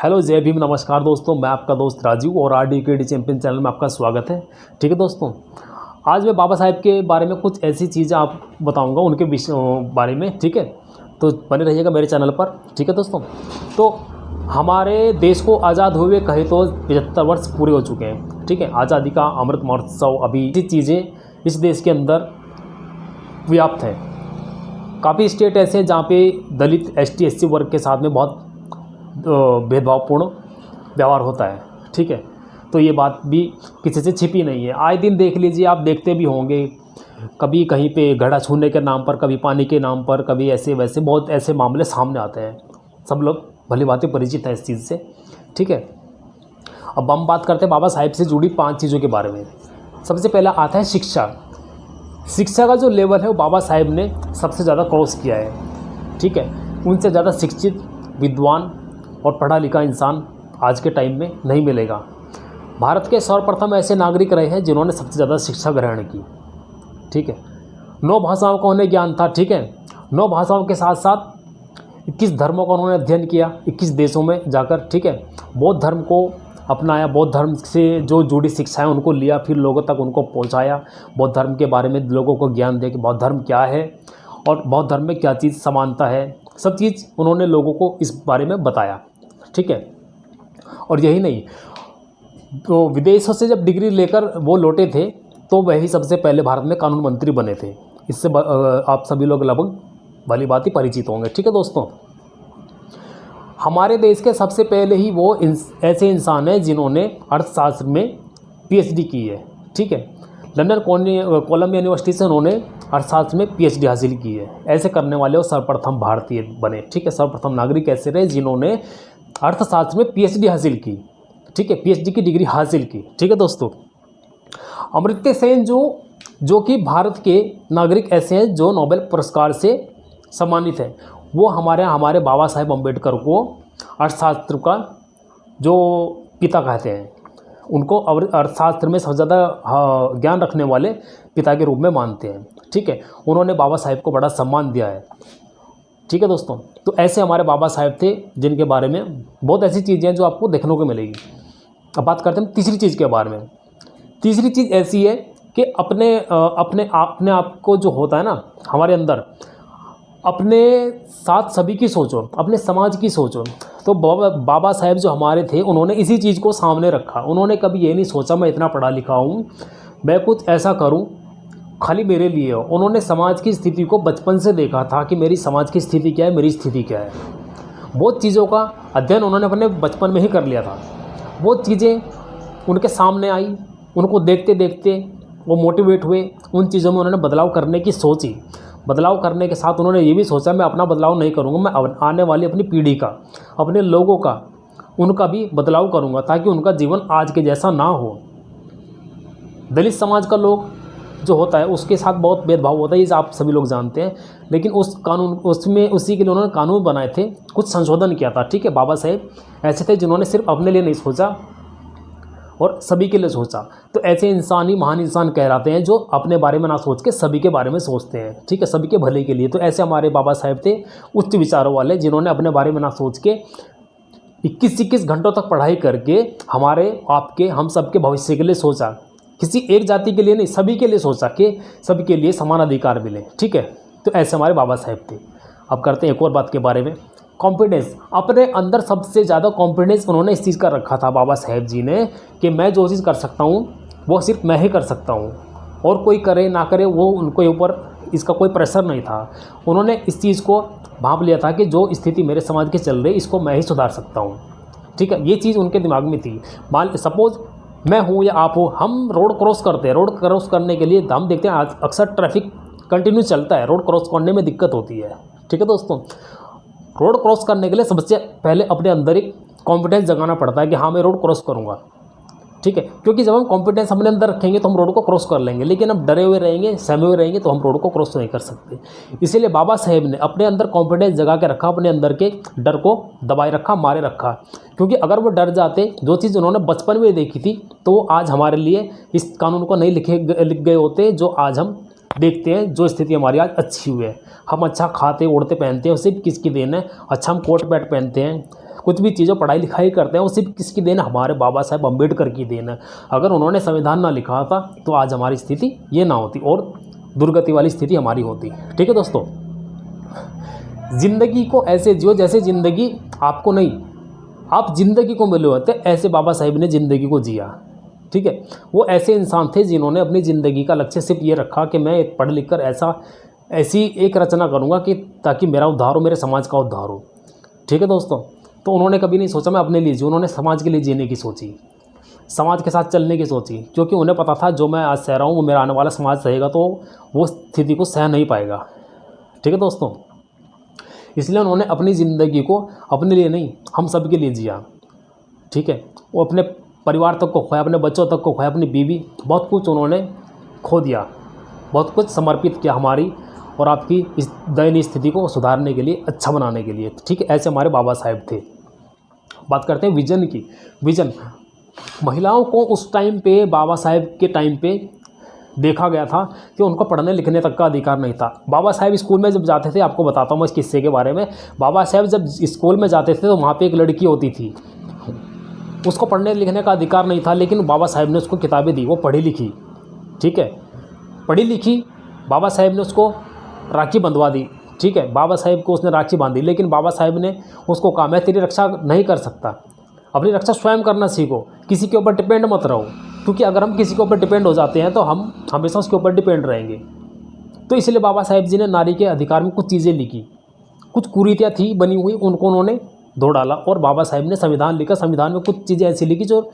Hello जय भीम, नमस्कार दोस्तों। मैं आपका दोस्त राजीव और RDKD चैंपियन चैनल में आपका स्वागत है। ठीक है दोस्तों, आज मैं बाबा साहेब के बारे में कुछ ऐसी चीज़ें आप बताऊंगा उनके बारे में। ठीक है, तो बने रहिएगा मेरे चैनल पर। ठीक है दोस्तों, तो हमारे देश को आज़ाद हुए कहे तो 75 वर्ष पूरे हो चुके हैं। ठीक है, आज़ादी का अमृत महोत्सव अभी चीज़ें इस देश के अंदर व्याप्त हैं। काफ़ी स्टेट ऐसे हैं जहाँ पे दलित ST SC वर्ग के साथ में बहुत भेदभावपूर्ण व्यवहार होता है। ठीक है, तो ये बात भी किसी से छिपी नहीं है। आए दिन देख लीजिए, आप देखते भी होंगे, कभी कहीं पे घड़ा छूने के नाम पर, कभी पानी के नाम पर, कभी ऐसे वैसे बहुत ऐसे मामले सामने आते हैं। सब लोग भली बातें परिचित हैं इस चीज़ से। ठीक है, अब हम बात करते हैं बाबा साहेब से जुड़ी 5 चीज़ों के बारे में। सबसे पहला आता है शिक्षा। शिक्षा का जो लेवल है वो बाबा साहेब ने सबसे ज़्यादा क्रॉस किया है। ठीक है, उनसे ज़्यादा शिक्षित, विद्वान और पढ़ा लिखा इंसान आज के टाइम में नहीं मिलेगा। भारत के सर्वप्रथम ऐसे नागरिक रहे हैं जिन्होंने सबसे ज़्यादा शिक्षा ग्रहण की। ठीक है, 9 भाषाओं का उन्हें ज्ञान था। ठीक है, 9 भाषाओं के साथ साथ 21 धर्मों का उन्होंने अध्ययन किया 21 देशों में जाकर। ठीक है, बौद्ध धर्म को अपनाया, बौद्ध धर्म से जो जुड़ी शिक्षाएं उनको लिया, फिर लोगों तक उनको पहुंचाया। बौद्ध धर्म के बारे में लोगों को ज्ञान दे कि बौद्ध धर्म क्या है और बौद्ध धर्म में क्या चीज़ समानता है, सब चीज़ उन्होंने लोगों को इस बारे में बताया। ठीक है, और यही नहीं, तो विदेशों से जब डिग्री लेकर वो लौटे थे तो वही सबसे पहले भारत में कानून मंत्री बने थे। इससे आप सभी लोग लगभग वाली बात ही परिचित होंगे। ठीक है दोस्तों, हमारे देश के सबसे पहले ही वो ऐसे इंसान हैं जिन्होंने अर्थशास्त्र में PhD की है। ठीक है, लंदन कोलंबिया यूनिवर्सिटी से उन्होंने अर्थशास्त्र में PhD हासिल की है। ऐसे करने वाले वो सर्वप्रथम भारतीय बने। ठीक है, सर्वप्रथम नागरिक ऐसे रहे जिन्होंने अर्थशास्त्र में PhD हासिल की। ठीक है, PhD की डिग्री हासिल की। ठीक है दोस्तों, अमर्त्य सेन जो कि भारत के नागरिक ऐसे हैं जो नोबेल पुरस्कार से सम्मानित हैं। वो हमारे बाबा साहेब अम्बेडकर को अर्थशास्त्र का जो पिता कहते हैं, उनको अर्थशास्त्र में सबसे ज़्यादा ज्ञान रखने वाले पिता के रूप में मानते हैं। ठीक है, उन्होंने बाबा साहेब को बड़ा सम्मान दिया है। ठीक है दोस्तों, तो ऐसे हमारे बाबा साहेब थे जिनके बारे में बहुत ऐसी चीज़ें हैं जो आपको देखने को मिलेगी। अब बात करते हैं तीसरी चीज़ के बारे में। तीसरी चीज़ ऐसी है कि अपने आप को जो होता है ना हमारे अंदर, अपने साथ सभी की सोचो, अपने समाज की सोचो। तो बाबा साहेब जो हमारे थे उन्होंने इसी चीज़ को सामने रखा। उन्होंने कभी ये नहीं सोचा मैं इतना पढ़ा लिखा हूँ, मैं कुछ ऐसा करूँ खाली मेरे लिए हो। उन्होंने समाज की स्थिति को बचपन से देखा था कि मेरी समाज की स्थिति क्या है, मेरी स्थिति क्या है। बहुत चीज़ों का अध्ययन उन्होंने अपने बचपन में ही कर लिया था। वो चीज़ें उनके सामने आई, उनको देखते देखते वो मोटिवेट हुए। उन चीज़ों में उन्होंने बदलाव करने की सोची। बदलाव करने के साथ उन्होंने ये भी सोचा मैं अपना बदलाव नहीं करूँगा, मैं आने वाली अपनी पीढ़ी का, अपने लोगों का, उनका भी बदलाव करूँगा ताकि उनका जीवन आज के जैसा ना हो। दलित समाज का लोग जो होता है उसके साथ बहुत भेदभाव होता है, ये आप सभी लोग जानते हैं। लेकिन उसी के लिए उन्होंने कानून बनाए थे, कुछ संशोधन किया था। ठीक है, बाबा साहेब ऐसे थे जिन्होंने सिर्फ अपने लिए नहीं सोचा और सभी के लिए सोचा। तो ऐसे इंसान ही महान इंसान कहलाते हैं जो अपने बारे में ना सोच के सभी के बारे में सोचते हैं। ठीक है, सभी के भले के लिए। तो ऐसे हमारे बाबा साहेब थे उच्च विचारों वाले, जिन्होंने अपने बारे में ना सोच के 21-21 घंटों तक पढ़ाई करके हमारे आपके हम सबके भविष्य के लिए सोचा। किसी एक जाति के लिए नहीं, सभी के लिए सोचा कि सभी के लिए समान अधिकार मिले। ठीक है, तो ऐसे हमारे बाबा साहेब थे। अब करते हैं एक और बात के बारे में, कॉन्फिडेंस। अपने अंदर सबसे ज़्यादा कॉन्फिडेंस उन्होंने इस चीज़ का रखा था बाबा साहेब जी ने कि मैं जो चीज़ कर सकता हूँ वो सिर्फ मैं ही कर सकता हूँ, और कोई करे ना करे वो उनके ऊपर इसका कोई प्रेशर नहीं था। उन्होंने इस चीज़ को भांप लिया था कि जो स्थिति मेरे समाज की चल रही इसको मैं ही सुधार सकता हूँ। ठीक है, ये चीज़ उनके दिमाग में थी। मान सपोज मैं हूँ या आप हो, हम रोड क्रॉस करते हैं। रोड क्रॉस करने के लिए हम देखते हैं अक्सर ट्रैफिक कंटिन्यू चलता है, रोड क्रॉस करने में दिक्कत होती है। ठीक है दोस्तों, रोड क्रॉस करने के लिए सबसे पहले अपने अंदर एक कॉन्फिडेंस जगाना पड़ता है कि हाँ मैं रोड क्रॉस करूँगा। ठीक है, क्योंकि जब हम कॉन्फिडेंस अपने अंदर रखेंगे तो हम रोड को क्रॉस कर लेंगे, लेकिन हम डरे हुए रहेंगे, सहमे हुए रहेंगे तो हम रोड को क्रॉस नहीं कर सकते। इसीलिए बाबा साहेब ने अपने अंदर कॉन्फिडेंस जगा के रखा, अपने अंदर के डर को दबाए रखा, मारे रखा। क्योंकि अगर वो डर जाते, जो चीज़ उन्होंने बचपन में देखी थी, तो आज हमारे लिए इस कानून को नहीं लिख गए होते जो आज हम देखते हैं। जो स्थिति हमारी आज अच्छी हुई है, हम अच्छा खाते, ओढ़ते, पहनते हैं, सिर्फ किसकी देन है। अच्छा हम कोट पैंट पहनते हैं, कुछ भी चीज़ें पढ़ाई लिखाई करते हैं वो सिर्फ किसकी देन है, हमारे बाबा साहेब अम्बेडकर की देन है। अगर उन्होंने संविधान ना लिखा था तो आज हमारी स्थिति ये ना होती और दुर्गति वाली स्थिति हमारी होती। ठीक है दोस्तों, ज़िंदगी को ऐसे जियो जैसे ज़िंदगी आपको नहीं, आप ज़िंदगी को मिले होते, ऐसे बाबा साहेब ने ज़िंदगी को जिया। ठीक है, वो ऐसे इंसान थे जिन्होंने अपनी ज़िंदगी का लक्ष्य सिर्फ ये रखा कि मैं पढ़ लिख कर ऐसी एक रचना करूँगा कि ताकि मेरा उद्धार हो, मेरे समाज का उद्धार हो। ठीक है दोस्तों, तो उन्होंने कभी नहीं सोचा मैं अपने लिए जीऊँ, उन्होंने समाज के लिए जीने की सोची, समाज के साथ चलने की सोची, क्योंकि उन्हें पता था जो मैं आज सह रहा हूँ वो मेरा आने वाला समाज सहेगा तो वो स्थिति को सह नहीं पाएगा। ठीक है दोस्तों, इसलिए उन्होंने अपनी ज़िंदगी को अपने लिए नहीं हम सब के लिए जिया। ठीक है, वो अपने परिवार तक को खोया, अपने बच्चों तक को खोया, अपनी बीवी, बहुत कुछ उन्होंने खो दिया, बहुत कुछ समर्पित किया हमारी और आपकी इस दयनीय स्थिति को सुधारने के लिए, अच्छा बनाने के लिए। ठीक है, ऐसे हमारे बाबा साहेब थे। बात करते हैं विजन की। विजन, महिलाओं को उस टाइम पे, बाबा साहेब के टाइम पे देखा गया था कि उनको पढ़ने लिखने तक का अधिकार नहीं था। बाबा साहेब स्कूल में जब जाते थे, आपको बताता हूँ मैं इस किस्से के बारे में। बाबा साहेब जब स्कूल में जाते थे तो वहाँ पे एक लड़की होती थी, उसको पढ़ने लिखने का अधिकार नहीं था, लेकिन बाबा साहेब ने उसको किताबें दी, वो पढ़ी लिखी। ठीक है, पढ़ी लिखी, बाबा साहेब ने उसको राखी बंधवा दी। ठीक है, बाबा साहेब को उसने राखी बांधी, लेकिन बाबा साहेब ने उसको कहा मैं तेरी रक्षा नहीं कर सकता, अपनी रक्षा स्वयं करना सीखो, किसी के ऊपर डिपेंड मत रहो, क्योंकि अगर हम किसी के ऊपर डिपेंड हो जाते हैं तो हम हमेशा उसके ऊपर डिपेंड रहेंगे। तो इसलिए बाबा साहेब जी ने नारी के अधिकार में कुछ चीज़ें लिखी, कुछ कुरीतियाँ थी बनी हुई, उनको उन्होंने धो डाला और बाबा साहेब ने संविधान लिखा। संविधान में कुछ चीज़ें ऐसी लिखी जो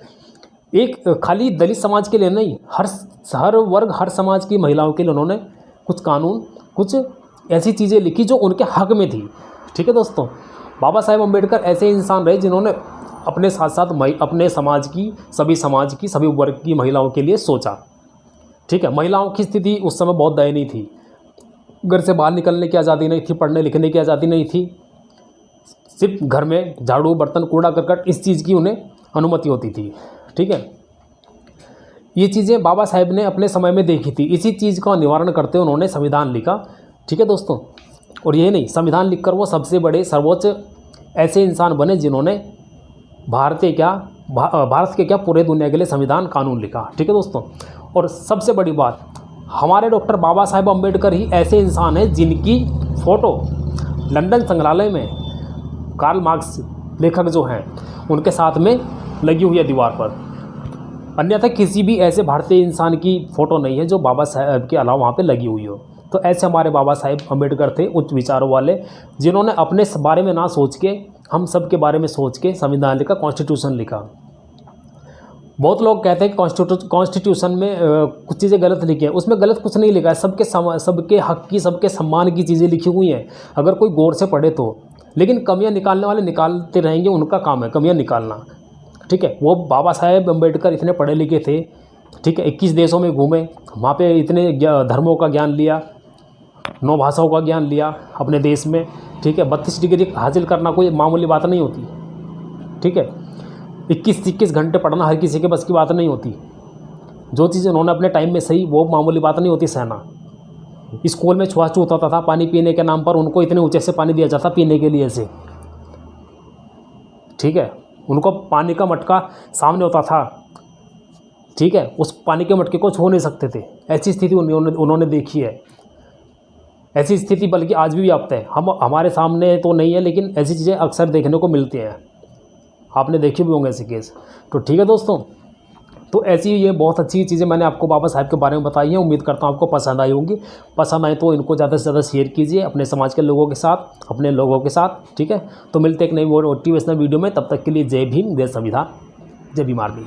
एक खाली दलित समाज के लिए नहीं, हर वर्ग, हर समाज की महिलाओं के लिए उन्होंने कुछ कानून, कुछ ऐसी चीज़ें लिखी जो उनके हक में थी। ठीक है दोस्तों, बाबा साहेब अम्बेडकर ऐसे इंसान रहे जिन्होंने अपने साथ साथ अपने समाज की, सभी वर्ग की महिलाओं के लिए सोचा। ठीक है, महिलाओं की स्थिति उस समय बहुत दयनीय थी, घर से बाहर निकलने की आज़ादी नहीं थी, पढ़ने लिखने की आज़ादी नहीं थी, सिर्फ घर में झाड़ू बर्तन कूड़ा करकट इस चीज़ की उन्हें अनुमति होती थी। ठीक है, ये चीज़ें बाबा साहेब ने अपने समय में देखी थी, इसी चीज़ का निवारण करते हुए उन्होंने संविधान लिखा। ठीक है दोस्तों, और ये नहीं, संविधान लिखकर वो सबसे बड़े सर्वोच्च ऐसे इंसान बने जिन्होंने भारत के क्या पूरे दुनिया के लिए संविधान कानून लिखा। ठीक है दोस्तों, और सबसे बड़ी बात, हमारे डॉक्टर बाबा साहेब अम्बेडकर ही ऐसे इंसान हैं जिनकी फ़ोटो लंदन संग्रहालय में कार्ल मार्क्स लेखक जो हैं उनके साथ में लगी हुई है दीवार पर। अन्यथा किसी भी ऐसे भारतीय इंसान की फ़ोटो नहीं है जो बाबा साहेब के अलावा वहाँ पे लगी हुई हो। तो ऐसे हमारे बाबा साहेब अम्बेडकर थे, उच्च विचारों वाले, जिन्होंने अपने बारे में ना सोच के हम सब के बारे में सोच के संविधान लिखा, कॉन्स्टिट्यूशन लिखा। बहुत लोग कहते हैं कि कॉन्स्टिट्यूशन में कुछ चीज़ें गलत लिखी हैं, उसमें गलत कुछ नहीं लिखा है, सबके हक की, सबके सम्मान की चीज़ें लिखी हुई हैं अगर कोई गौर से पढ़े तो। लेकिन कमियां निकालने वाले निकालते रहेंगे, उनका काम है कमियां निकालना। ठीक है, वो बाबा साहेब अम्बेडकर इतने पढ़े लिखे थे। ठीक है, 21 देशों में घूमे, वहाँ पे इतने धर्मों का ज्ञान लिया, 9 भाषाओं का ज्ञान लिया अपने देश में। ठीक है, 32 डिग्री हासिल करना कोई मामूली बात नहीं होती। ठीक है, 21 घंटे पढ़ना हर किसी के बस की बात नहीं होती। जो चीज़ उन्होंने अपने टाइम में सही, वो मामूली बात नहीं होती सहना। स्कूल में छुआछूत होता था पानी पीने के नाम पर, उनको इतने ऊंचे से पानी दिया जाता पीने के लिए से। ठीक है, उनको पानी का मटका सामने होता था। ठीक है, उस पानी के मटके को छू नहीं सकते थे। ऐसी स्थिति उन्होंने देखी है। ऐसी स्थिति बल्कि आज भी व्याप्त है। हमारे सामने तो नहीं है, लेकिन ऐसी चीज़ें अक्सर देखने को मिलती हैं। आपने देखे भी होंगे ऐसे केस। तो ठीक है दोस्तों, तो ऐसी ये बहुत अच्छी चीज़ें मैंने आपको बाबा साहब के बारे में बताई हैं। उम्मीद करता हूँ आपको पसंद आई होंगी। पसंद आए तो इनको ज़्यादा से ज़्यादा शेयर कीजिए अपने समाज के लोगों के साथ, अपने लोगों के साथ। ठीक है, तो मिलते एक नई मोटिवेशनल वीडियो में। तब तक के लिए जय भीम, जय संविधान, जय बीमार भी।